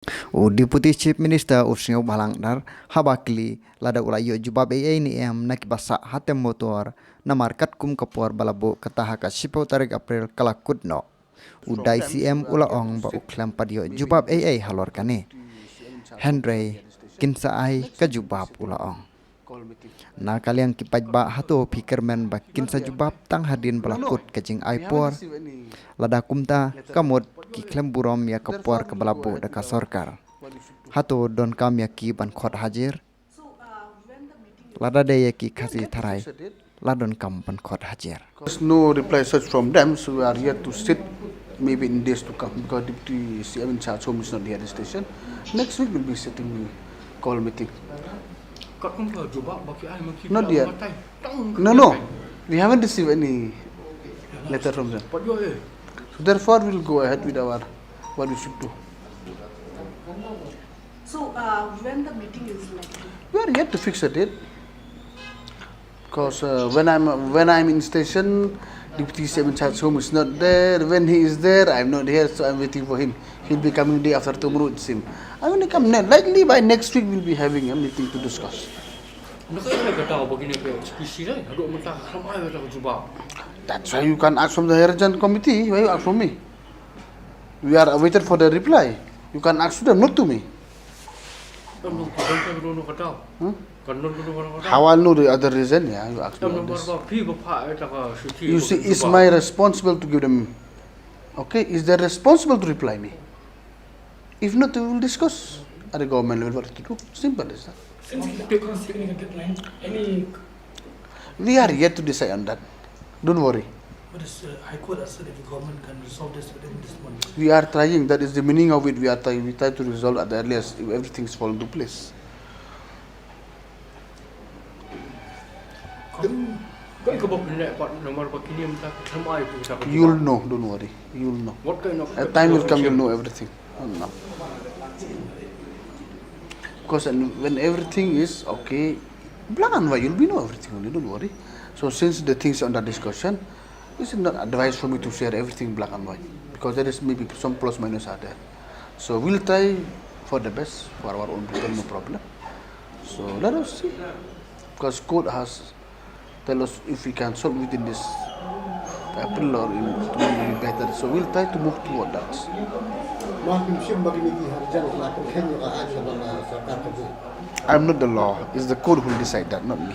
Deputy Chief Minister Usnyo Balangnar Habakli lada ulayo jubab ni nakibasa ThemMotor na markat kum kapor balabo kataha ka sipo tarik April kalakudno. Udai CM April.Ong ba Khlem padio jubab halor kane. Henry kinsa ai ka jubab April.Ong. Na kaliang kipaj ba hato pikirmen ba kinsa jubab tang hadin balakut kajing aipor. Lada kumta kamut ki Khlem burom ya kapor ke balabo daka Sorkar. Hato don kam ya ki ban khot hajir. Lada de ki khasi THARAI. Ladon kam ban khot hajir. There's no reply such from them, so we are here to sit maybe in days to come because Deputy CM in charge home is not here at the station. Next week we'll be sitting call meeting. Not yet. No. We haven't received any letter from them. So therefore we'll go ahead with our what we should do. So when the meeting is likely? We are yet to fix a date. Because when I'm in station, Deputy CM in charge home is not there. When he is there, I'm not here, so I'm waiting for him. He'll be coming day after tomorrow, it seems. I'm going to come next. Likely by next week we'll be having a meeting to discuss. That's why you can ask from the Heritage Committee. Why you ask from me? We are waiting for the reply. You can ask to them, not to me. How I'll know the other reason? Yeah, you ask me on this. You see, it's my responsible to give them. Okay, is they responsible to reply me? If not, we will discuss at the government level what to do. Simple as that. We are yet to decide on that. Don't worry. But High Court has said if the government can resolve this within this month. We are trying. That is the meaning of it. We try to resolve at the earliest if everything is falling into place. You'll know. Don't worry. You'll know. What kind of At time will come, you'll know everything. No. Because when everything is okay, black and white, you'll be know everything only. Don't worry. So since the things are under discussion, it's not advice for me to share everything black and white because there is maybe some plus minus are there. So we'll try for the best for our own people, no problem. So let us see. Because court has tell us if we can solve within this April or in tomorrow will be better. So we'll try to move toward that. I'm not the law. It's the court who will decide that, not me.